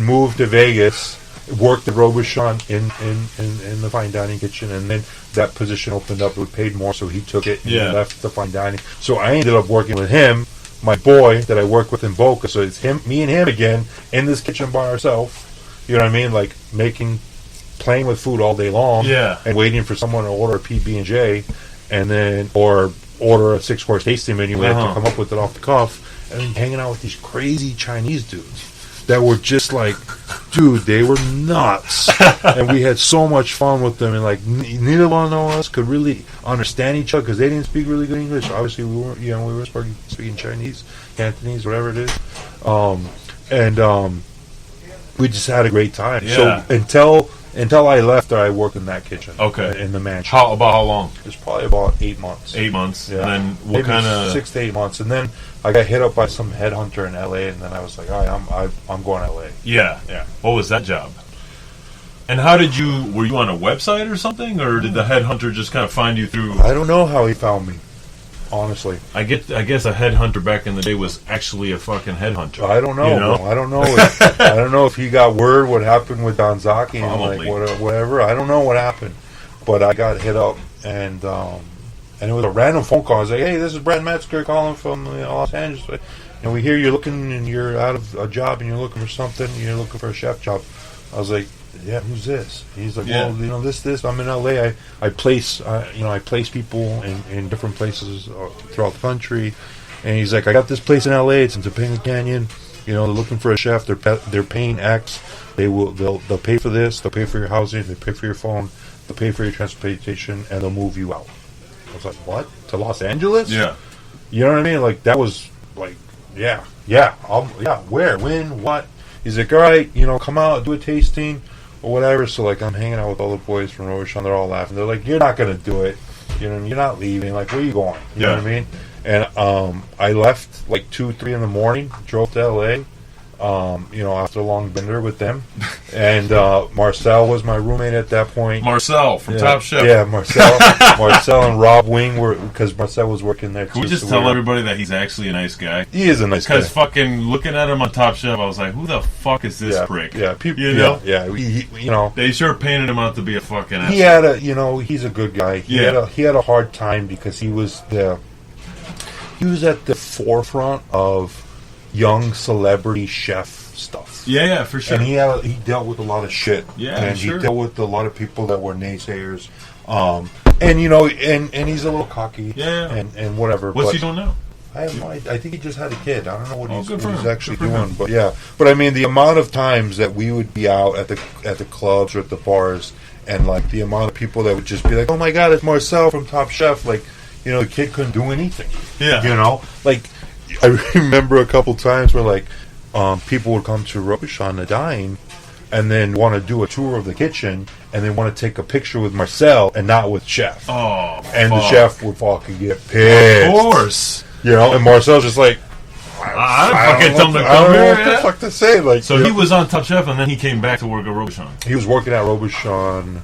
moved to Vegas, worked at Robuchon in the fine dining kitchen, and then that position opened up. It paid more, so he took it and he left the fine dining. So I ended up working with him, my boy that I work with in Boca. So it's me and him again in this kitchen by ourselves. You know what I mean? Like playing with food all day long, and waiting for someone to order a PB&J, and then or order a 6-course tasting menu. We had to come up with it off the cuff, and then hanging out with these crazy Chinese dudes that were just like, dude, they were nuts, and we had so much fun with them. And like, neither one of us could really understand each other because they didn't speak really good English. Obviously, we were speaking Chinese, Cantonese, whatever it is, and we just had a great time. Yeah. So until I left there, I worked in that kitchen. Okay. In the mansion. How long? It's probably about 8 months. 8 months. Yeah. And then what kind of 6 to 8 months, and then I got hit up by some headhunter in LA, and then I was like, all right, I'm going to LA. Yeah. What was that job? And how did were you on a website or something, or did the headhunter just kind of find you through? I don't know how he found me, honestly. I guess a headhunter back in the day was actually a fucking headhunter. I don't know. You know? I don't know. I don't know if he got word what happened with Donzaki and Probably. like whatever. I don't know what happened, but I got hit up, and it was a random phone call. I was like, "Hey, this is Brad Metzger calling from Los Angeles, and we hear you're looking and you're out of a job and you're looking for something. You're looking for a chef job." I was like, "Yeah, who's this?" He's like, "Well, this. I'm in LA. I place people in different places throughout the country." And he's like, "I got this place in LA. It's in Topanga Canyon. They're looking for a chef. They're paying X. They'll pay for this. They'll pay for your housing. They pay for your phone. They'll pay for your transportation, and they'll move you out." I was like, "What? To Los Angeles?" Yeah. You know what I mean? Like, that was like, yeah. Where? When? What? He's like, "All right, come out, do a tasting or whatever." So like, I'm hanging out with all the boys from Robuchon. They're all laughing. They're like, "You're not gonna do it. You're not leaving. Like, where are you going?" You know what I mean? And I left like 2-3 in the morning. Drove to LA. After a long bender with them, and Marcel was my roommate at that point. Marcel from Top Chef. Yeah, Marcel and Rob Wing were, because Marcel was working there too. Can we just tell everybody that he's actually a nice guy? He is a nice guy. Because fucking looking at him on Top Chef, I was like, who the fuck is this prick? Yeah, people. They sure painted him out to be a fucking asshole. He had he's a good guy. He had a hard time because he was at the forefront of young celebrity chef stuff. Yeah, for sure. And he dealt with a lot of shit. Yeah, and sure. he dealt with a lot of people that were naysayers. And he's a little cocky. Yeah. And whatever. What's he doing now? I think he just had a kid. I don't know what he's him. actually doing, but yeah. But I mean, the amount of times that we would be out at the clubs or at the bars, and like the amount of people that would just be like, "Oh my God, it's Marcel from Top Chef!" Like, the kid couldn't do anything. Yeah. Like, I remember a couple times where like people would come to Robuchon to dine, and then want to do a tour of the kitchen, and then want to take a picture with Marcel and not with Chef. Oh, and the chef would fucking get pissed. Of course. And Marcel's just like, I don't know what the fuck to say. Like, so he was on Top Chef, and then he came back to work at Robuchon. He was working at Robuchon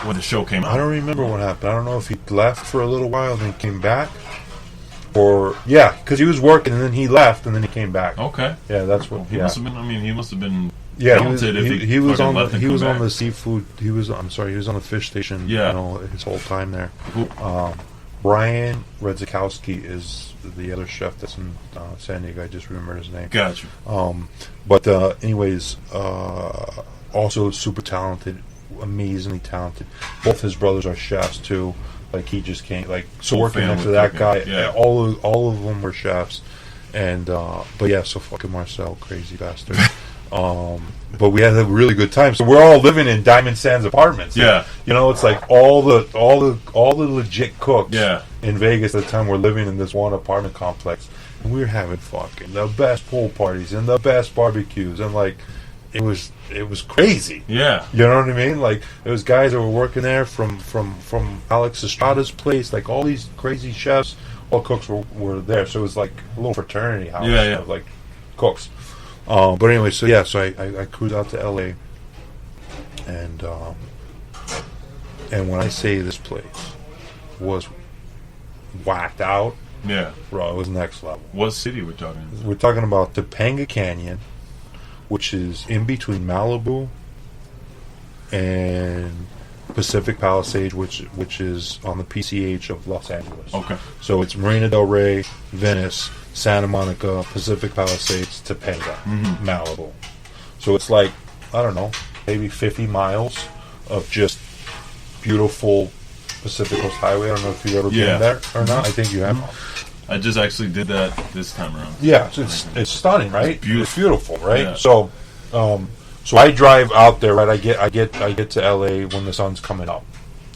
when the show came out. I don't remember what happened. I don't know if he left for a little while and then came back. Or because he was working and then he left and then he came back. Okay. Yeah, that's what. He must have been. I mean, he must have been. Yeah, he was on the seafood. He was on the fish station. Yeah. His whole time there. Brian Redzikowski is the other chef that's in San Diego. I just remember his name. Gotcha. But anyways, also super talented, amazingly talented. Both his brothers are chefs too. Like, he just came, like, so working next to that guy, all of them were chefs, and but yeah, so fucking Marcel, crazy bastard. But we had a really good time. So we're all living in Diamond Sands apartments. Yeah, it's like all the legit cooks. Yeah. In Vegas at the time, were living in this one apartment complex, and we were having fucking the best pool parties and the best barbecues, and like. It was crazy. Yeah. You know what I mean? Like, there was guys that were working there from Alex Estrada's place, like all these crazy chefs, all cooks were there. So it was like a little fraternity house of like cooks. But anyway, so I cruised out to LA, and when I say this place was whacked out, bro, it was next level. What city we're talking? We're talking about Topanga Canyon. which is in between Malibu and Pacific Palisades, which is on the PCH of Los Angeles. Okay. So it's Marina del Rey, Venice, Santa Monica, Pacific Palisades, Topanga, Malibu. So it's like, I don't know, maybe 50 miles of just beautiful Pacific Coast Highway. I don't know if you've ever been there or not. I think you have. I just actually did that this time around. Yeah, it's stunning, right? It's beautiful, right? Yeah. So, so I drive out there, right? I get to LA when the sun's coming up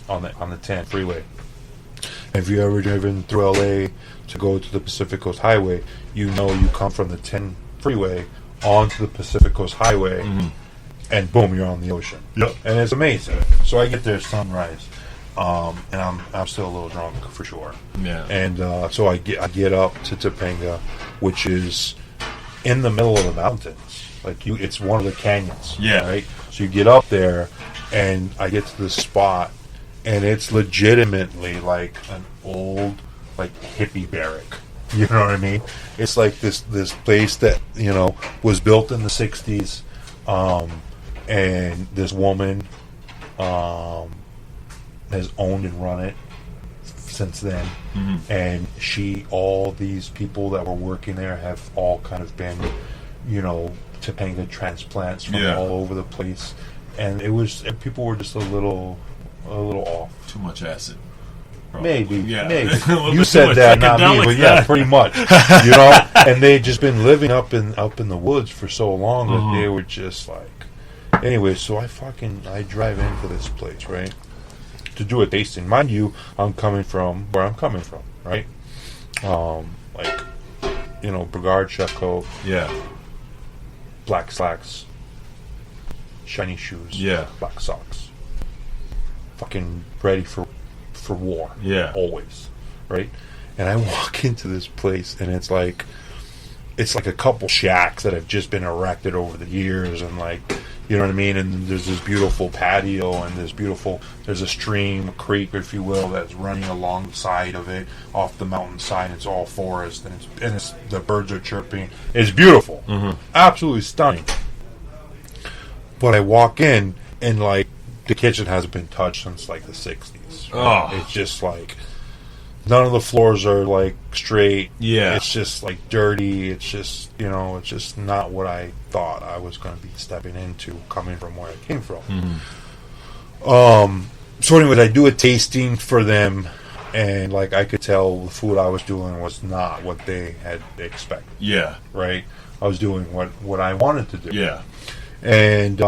on the 10 freeway. If you ever driven through LA to go to the Pacific Coast Highway, you know you come from the 10 freeway onto the Pacific Coast Highway, and boom, you're on the ocean. Yep. And it's amazing. So I get there sunrise, and I'm still a little drunk for sure. Yeah. And so I get up to Topanga, which is in the middle of the mountains. Like it's one of the canyons. Yeah. Right. So you get up there, and I get to this spot, and it's legitimately like an old, like hippie barrack. You know what I mean? It's like this place that was built in the '60s, and this woman has owned and run it since then. And all these people that were working there have all kind of been, Topanga transplants from all over the place, and people were just a little off. Too much acid. Maybe, Yeah. maybe. You You said that, not me, but yeah, pretty much. And they'd just been living up in the woods for so long that they were just like. Anyway, so I drive into this place, right, to do a tasting. Mind you, I'm coming from where I'm coming from, right? Brigard chef coat, black slacks, shiny shoes, black socks, fucking ready for war, always, right? And I walk into this place, and it's like a couple shacks that have just been erected over the years, and you know what I mean? And there's this beautiful patio, and there's a stream, a creek, if you will, that's running alongside of it, off the mountainside. It's all forest, and the birds are chirping. It's beautiful, absolutely stunning. But I walk in, and the kitchen hasn't been touched since the 60s. Right? It's just none of the floors are straight. Yeah, it's just dirty. It's just it's just not what I thought I was going to be stepping into, coming from where I came from. So anyways, I do a tasting for them, and I could tell the food I was doing was not what they had expected. Yeah, right. I was doing what I wanted to do. Yeah, and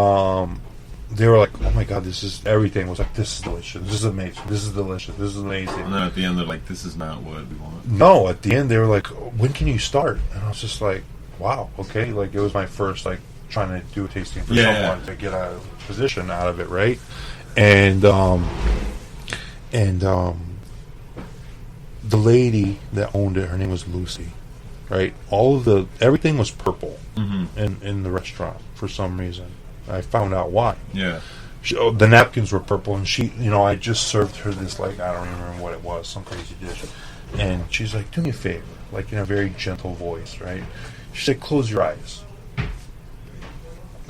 they were like, "Oh my god, this is everything." Was like, "This is delicious. This is amazing. This is delicious. This is amazing." And then at the end, they're like, "This is not what we want." No, at the end, they were like, "When can you start?" And I was just like, "Wow, okay." It was my first trying to do a tasting for someone to get a position out of it, right? And the lady that owned it, her name was Lucy, right? Everything was purple in the restaurant for some reason. I found out why. Yeah. The napkins were purple, and I just served her this, I don't even remember what it was, some crazy dish. And she's like, "Do me a favor," in a very gentle voice, right? She said, "Close your eyes.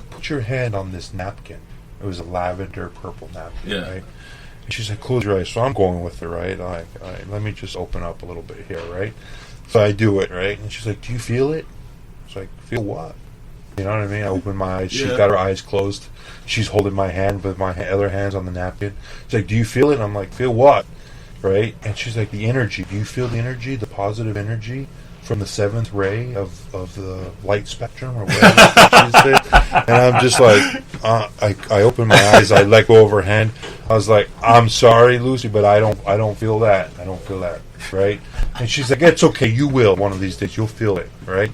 Put your hand on this napkin." It was a lavender purple napkin, right? And she said, "Close your eyes." So I'm going with her, right? All right, let me just open up a little bit here, right? So I do it, right? And she's like, "Do you feel it?" I was like, "Feel what?" You know what I mean? I open my eyes. She's got her eyes closed. She's holding my hand with my other hand's on the napkin. She's like, "Do you feel it?" And I'm like, "Feel what?" Right? And she's like, "The energy. Do you feel the energy, the positive energy from the seventh ray of the light spectrum or whatever she said?" And I'm just like, I open my eyes. I let go of her hand. I was like, "I'm sorry, Lucy, but I don't feel that. I don't feel that." Right? And she's like, "It's okay. You will one of these days. You'll feel it." Right?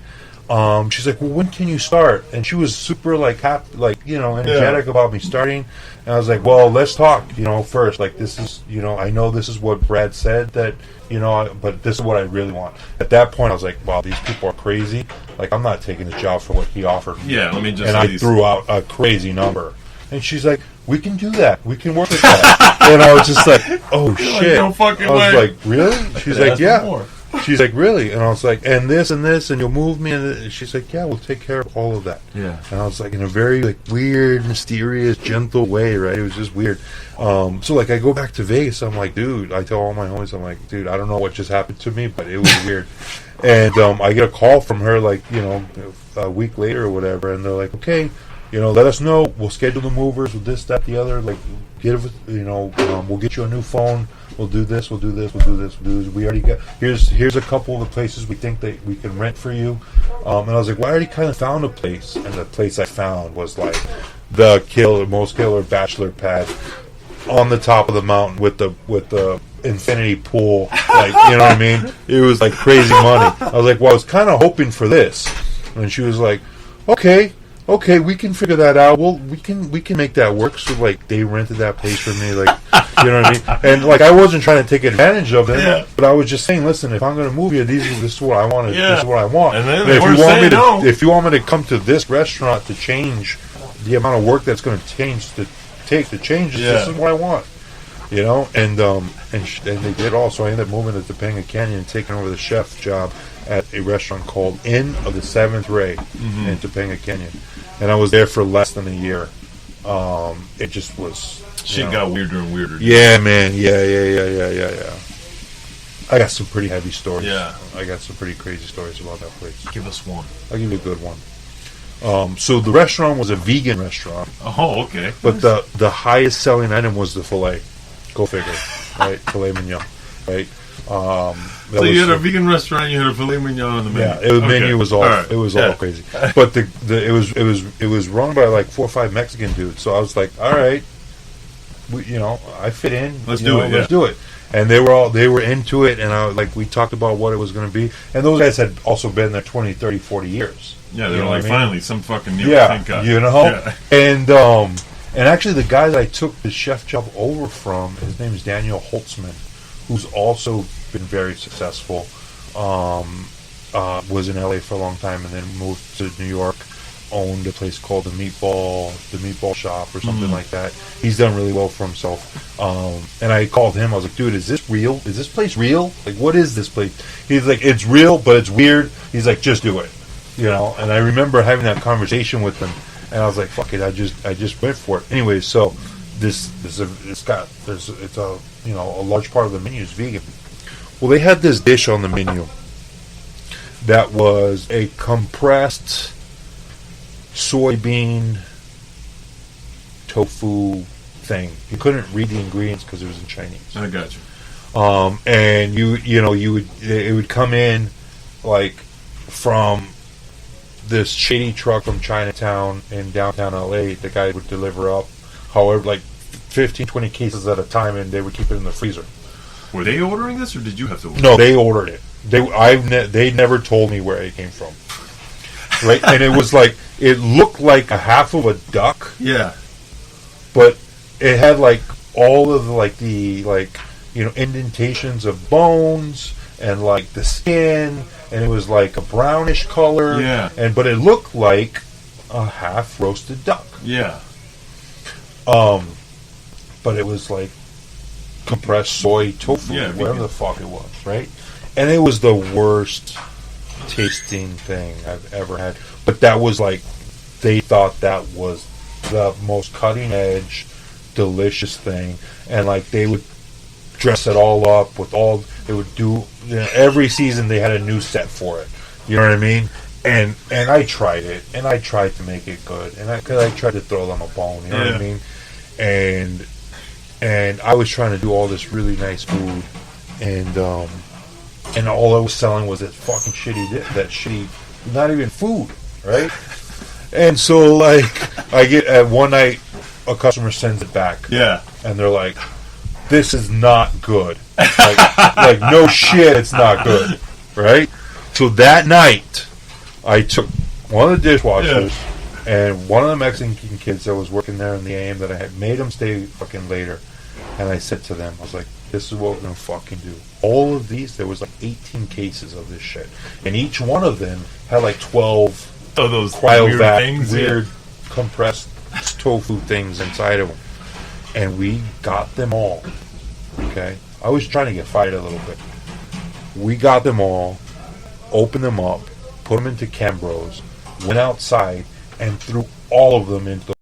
She's like, "Well, when can you start?" And she was super happy, energetic about me starting. And I was like, "Well, let's talk, first. This is, I know this is what Brad said that, but this is what I really want." At that point, I was like, "Wow, these people are crazy. I'm not taking the job for what he offered me." Yeah, let me just. And I threw out a crazy number. And she's like, "We can do that. We can work with that." And I was just like, "Oh shit!" No fucking I was way. like, "Really?" She's like, "Yeah." She's like, really? And I was like, and this, and you'll move me? And she's like, yeah, we'll take care of all of that. Yeah. And I was like, in a very like weird, mysterious, gentle way, right? It was just weird. So like I go back to Vegas, I'm like, dude, I tell all my homies, I'm like, dude, I don't know what just happened to me, but it was weird. And I get a call from her like, a week later or whatever, and they're like, okay, let us know. We'll schedule the movers with this, that, the other. Like, we'll get you a new phone. We'll do this. We'll do this. We'll do this. We'll do this. We already got here's a couple of the places we think that we can rent for you. And I was like, well, I already kind of found a place, and the place I found was like the most killer bachelor pad on the top of the mountain with the infinity pool. Like, you know what I mean? It was like crazy money. I was like, well, I was kind of hoping for this, and she was like, okay, we can figure that out. Well, we can make that work. So like they rented that place for me, like, you know what I mean? And like I wasn't trying to take advantage of it, but I was just saying, listen, if I'm going to move here, this is what I want. This is what I want. And then if you want me to come to this restaurant to change the amount of work that's going to take to change, this is what I want. And they did also. I ended up moving to Topanga Canyon and taking over the chef job at a restaurant called Inn of the Seventh Ray in Topanga Canyon, and I was there for less than a year. It just was. Shit got weirder and weirder. Yeah, man. Yeah. I got some pretty heavy stories. Yeah, I got some pretty crazy stories about that place. Give us one. I'll give you a good one. So the restaurant was a vegan restaurant. Oh, okay. But the highest selling item was the filet. Go figure, right? Filet mignon, right? So you had a vegan restaurant, you had a filet mignon on the menu. Yeah, the menu was all all crazy. But it was run by like 4 or 5 Mexican dudes. So I was like, all right, I fit in. Let's do it. Let's do it. And they were into it, and we talked about what it was going to be. And those guys had also been there 20, 30, 40 years. Yeah, they were like, finally, some fucking new thing. Yeah. And actually, the guy that I took the chef job over from, his name is Daniel Holtzman, who's also been very successful. Was in LA for a long time and then moved to New York. Owned a place called the Meatball Shop or something like that. He's done really well for himself. And I called him. I was like, dude, is this real? Is this place real? Like, what is this place? He's like, it's real, but it's weird. He's like, just do it. And I remember having that conversation with him. And I was like, "Fuck it!" I just went for it. Anyway, so it's a large part of the menu is vegan. Well, they had this dish on the menu that was a compressed soybean tofu thing. You couldn't read the ingredients because it was in Chinese. I got you. And it would come in like from this shady truck from Chinatown in downtown LA. The guy would deliver up, however, like 15, 20 cases at a time, and they would keep it in the freezer. Were they ordering this, or did you have to order it? No, they ordered it. They never told me where it came from. Right, and it was like, it looked like a half of a duck. Yeah. But it had like all of the indentations of bones and like the skin, and it was like a brownish color. Yeah. But it looked like a half roasted duck. Yeah. But it was like compressed soy tofu, whatever the fuck it was, right? And it was the worst tasting thing I've ever had. But that was like, they thought that was the most cutting edge, delicious thing, and like they would dress it all up with all. They would do every season. They had a new set for it. You know what I mean? And I tried it, and I tried to make it good, and I tried to throw them a bone. You know what I mean? And I was trying to do all this really nice food, and all I was selling was that fucking shitty, not even food, right? And so, like, I get at one night, a customer sends it back, and they're like, "This is not good." Like no shit, it's not good, right? So that night, I took one of the dishwashers and one of the Mexican kids that was working there in the AM that I had made them stay fucking later. And I said to them, I was like, this is what we're going to fucking do. All of these, there was like 18 cases of this shit. And each one of them had like 12 of those weird compressed tofu things inside of them. And we got them all. Okay? I was trying to get fired a little bit. We got them all, opened them up, put them into Cambros, went outside, and threw all of them into